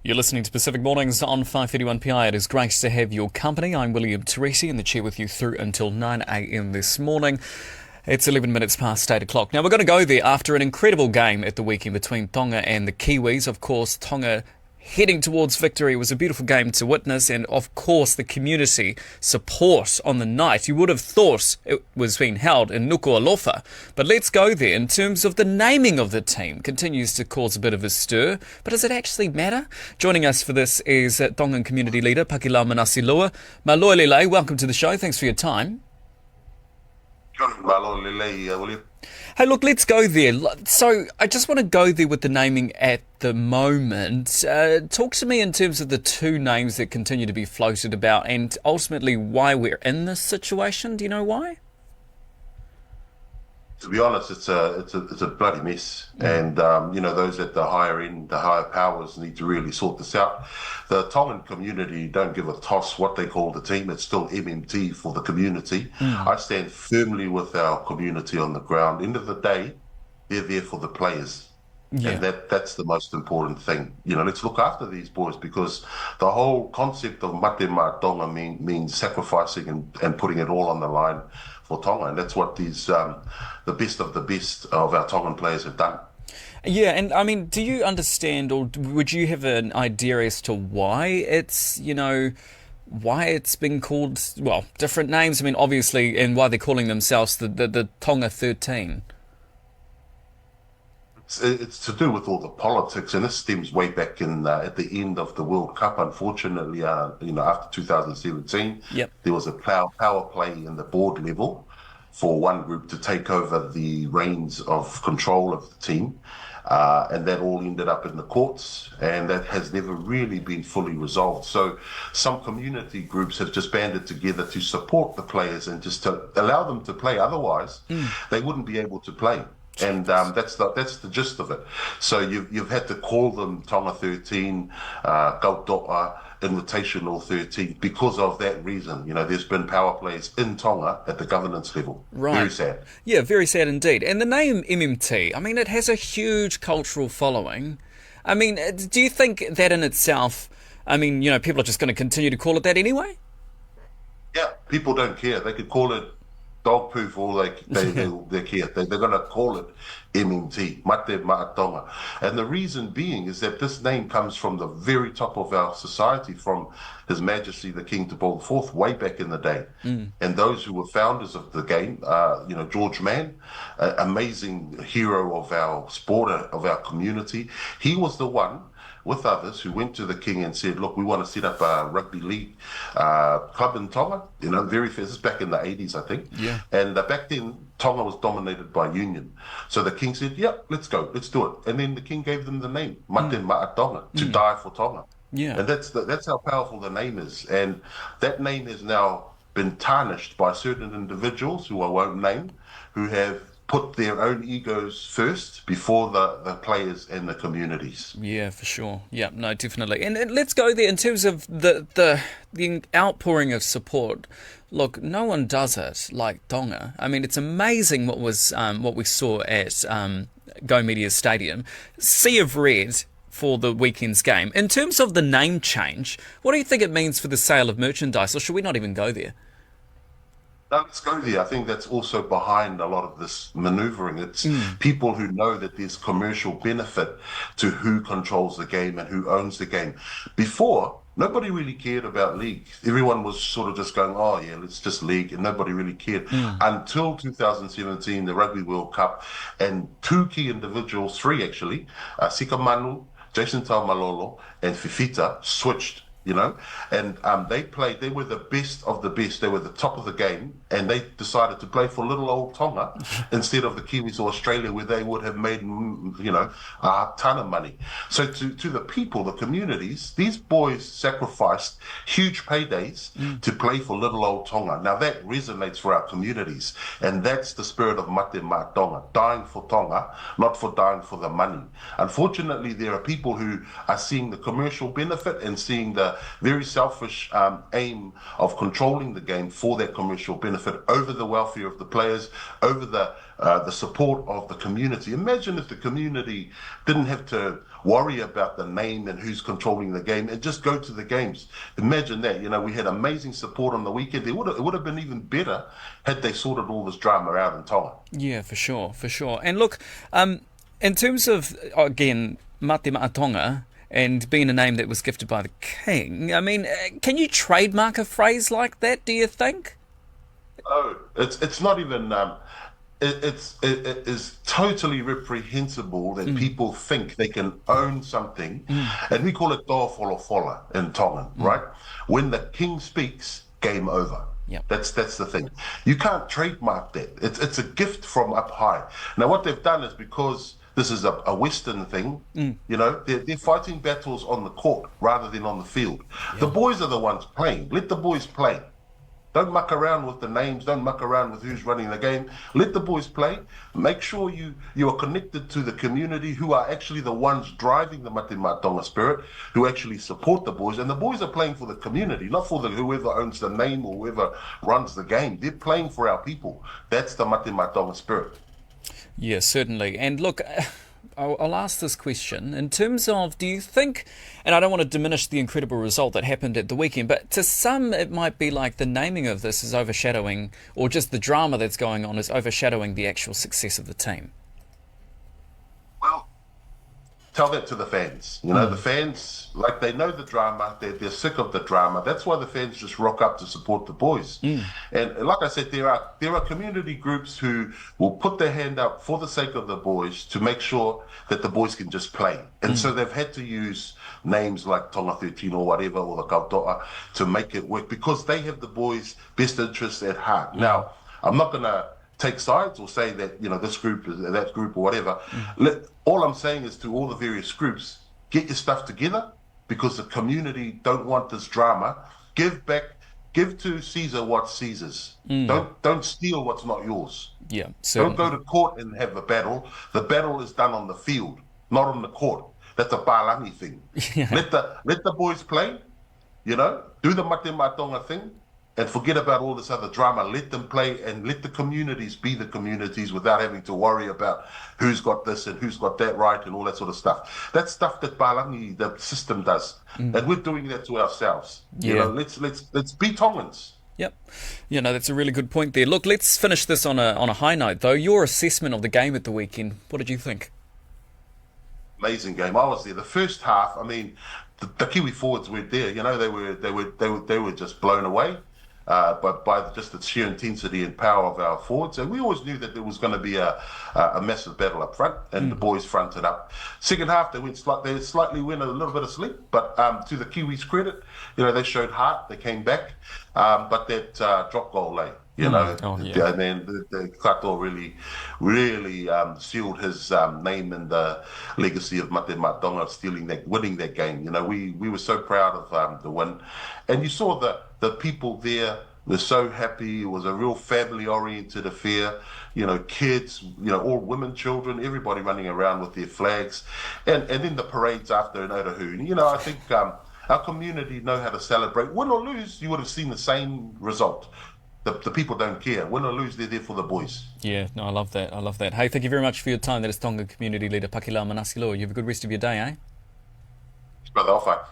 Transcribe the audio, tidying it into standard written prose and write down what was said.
You're listening to Pacific Mornings on 5:31 PI. It is great to have your company. I'm William Terite in the chair with you through until 9 a.m. this morning. It's 11 minutes past 8 o'clock. Now, we're going to go there after an incredible game at the weekend between Tonga and the Kiwis. Of course, Tonga heading towards victory. It was a beautiful game to witness, and of course the community support on the night. You would have thought it was being held in Nuku'alofa, but let's go there. In terms of the naming of the team, continues to cause a bit of a stir, but does it actually matter? Joining us for this is Tongan community leader Pakilau Manase Lua. Malo Lele, welcome to the show. Thanks for your time. William. Hey, look, let's go there. So I just want to go there with the naming at the moment. Talk to me in terms of the two names that continue to be floated about and ultimately why we're in this situation. Do you know why? To be honest, it's a bloody mess, and those at the higher end, the higher powers, need to really sort this out. The Tongan community don't give a toss what they call the team. It's still MMT for the community. I stand firmly with our community on the ground. End of the day, they're there for the players. Yeah. And that's the most important thing. Let's look after these boys, because the whole concept of Ma'a Tonga means sacrificing and putting it all on the line for Tonga. And that's what these the best of our Tongan players have done. Yeah, and I mean, do you understand, or would you have an idea as to why it's, why it's been called, well, different names? I mean, obviously, and why they're calling themselves the Tonga 13. It's to do with all the politics, and this stems way back in at the end of the World Cup. Unfortunately, after 2017, there was a power play in the board level for one group to take over the reins of control of the team, and that all ended up in the courts, and that has never really been fully resolved. So some community groups have just banded together to support the players and just to allow them to play. Otherwise, they wouldn't be able to play. And that's the gist of it. So you've had to call them Tonga 13, Kautoa, Invitational 13, because of that reason. There's been power plays in Tonga at the governance level. Right. Very sad. Yeah, very sad indeed. And the name MMT, I mean, it has a huge cultural following. I mean, do you think that in itself, I mean, people are just going to continue to call it that anyway? Yeah, people don't care. They could call it dog poo for all they care. They're going to call it MMT, Ma'a Tonga. And the reason being is that this name comes from the very top of our society, from His Majesty the King Paul IV, way back in the day. And those who were founders of the game, George Mann, amazing hero of our sport, of our community, he was the one, with others, who went to the king and said, look, we want to set up a rugby league club in Tonga. Very fast. This is back in the 80s, I think. Yeah. And back then, Tonga was dominated by union. So the king said, yeah, let's go, let's do it. And then the king gave them the name, Ma'a Tonga, to die for Tonga. Yeah. And that's how powerful the name is. And that name has now been tarnished by certain individuals, who I won't name, who have put their own egos first before the players and the communities. Yeah, for sure. Yeah, no, definitely. And let's go there in terms of the outpouring of support. Look, no one does it like Tonga. I mean, it's amazing what we saw at Go Media Stadium. Sea of red for the weekend's game. In terms of the name change, what do you think it means for the sale of merchandise, or should we not even go there? No, let's go there. I think that's also behind a lot of this maneuvering. It's people who know that there's commercial benefit to who controls the game and who owns the game. Before, nobody really cared about league. Everyone was sort of just going, oh yeah, let's just league, and nobody really cared. Until 2017, the Rugby World Cup, and two key individuals, three actually, Sika Manu, Jason Taumalolo, and Fifita switched. And they were the best of the best. They were the top of the game, and they decided to play for little old Tonga instead of the Kiwis or Australia, where they would have made, a ton of money. So to the people, the communities, these boys sacrificed huge paydays to play for little old Tonga. Now that resonates for our communities, and that's the spirit of Ma'a Tonga, dying for Tonga, not for dying for the money. Unfortunately, there are people who are seeing the commercial benefit and seeing the a very selfish aim of controlling the game for their commercial benefit over the welfare of the players, over the support of the community. Imagine if the community didn't have to worry about the name and who's controlling the game and just go to the games. Imagine that. We had amazing support on the weekend. It would have been even better had they sorted all this drama out in Tonga. Yeah, for sure, for sure. And look, in terms of, again, Ma'a Tonga, and being a name that was gifted by the king, I mean, can you trademark a phrase like that, do you think? Oh, it's not even. It is totally reprehensible that people think they can own something, and we call it toa in Tongan, right? When the king speaks, game over. Yep. That's the thing. You can't trademark that. It's a gift from up high. Now, what they've done is, because this is a Western thing, they're fighting battles on the court rather than on the field. Yep. The boys are the ones playing. Let the boys play. Don't muck around with the names. Don't muck around with who's running the game. Let the boys play. Make sure you are connected to the community, who are actually the ones driving the Ma'a Tonga spirit, who actually support the boys. And the boys are playing for the community, not for whoever owns the name or whoever runs the game. They're playing for our people. That's the Ma'a Tonga spirit. Yeah, certainly. And look, I'll ask this question in terms of, do you think, and I don't want to diminish the incredible result that happened at the weekend, but to some it might be like the naming of this is overshadowing, or just the drama that's going on is overshadowing the actual success of the team? Well, tell that to the fans. The fans, like, they know the drama. They're sick of the drama. That's why the fans just rock up to support the boys. And like I said, there are community groups who will put their hand up for the sake of the boys to make sure that the boys can just play. And so they've had to use names like Tonga 13 or whatever, or the Kautoa, to make it work, because they have the boys' best interests at heart. Now, I'm not going to take sides or say that this group is that group or whatever. All I'm saying is, to all the various groups, get your stuff together, because the community don't want this drama. Give to Caesar what's Caesar's. Don't steal what's not yours. Yeah, certainly. Don't go to court and have a battle. The battle is done on the field, not on the court. That's a Palangi thing. Yeah. Let the boys play. Do the Ma'a Tonga thing, and forget about all this other drama. Let them play, and let the communities be the communities without having to worry about who's got this and who's got that right and all that sort of stuff. That's stuff that Palangi, the system, does, and we're doing that to ourselves. Yeah. Let's be Tongans. Yep. That's a really good point there. Look, let's finish this on a high note, though. Your assessment of the game at the weekend, what did you think? Amazing game. I was there. The first half, I mean, the Kiwi forwards weren't there. They were just blown away. But by just the sheer intensity and power of our forwards. And we always knew that there was going to be a massive battle up front, and the boys fronted up. Second half, they slightly went a little bit of sleep, but to the Kiwis' credit, they showed heart, they came back, but that drop goal late. I mean, the Kato really sealed his name in the legacy of Ma'a Tonga, winning that game. We were so proud of the win, and you saw the people there were so happy. It was a real family-oriented affair. Kids, all women, children, everybody running around with their flags, and then the parades after in Otahuhu. I think our community know how to celebrate. Win or lose, you would have seen the same result. The people don't care. Win or lose, they're there for the boys. Yeah, no, I love that. Hey, thank you very much for your time. That is Tongan community leader Pakilau Manase Lua. You have a good rest of your day, eh? Brother, off.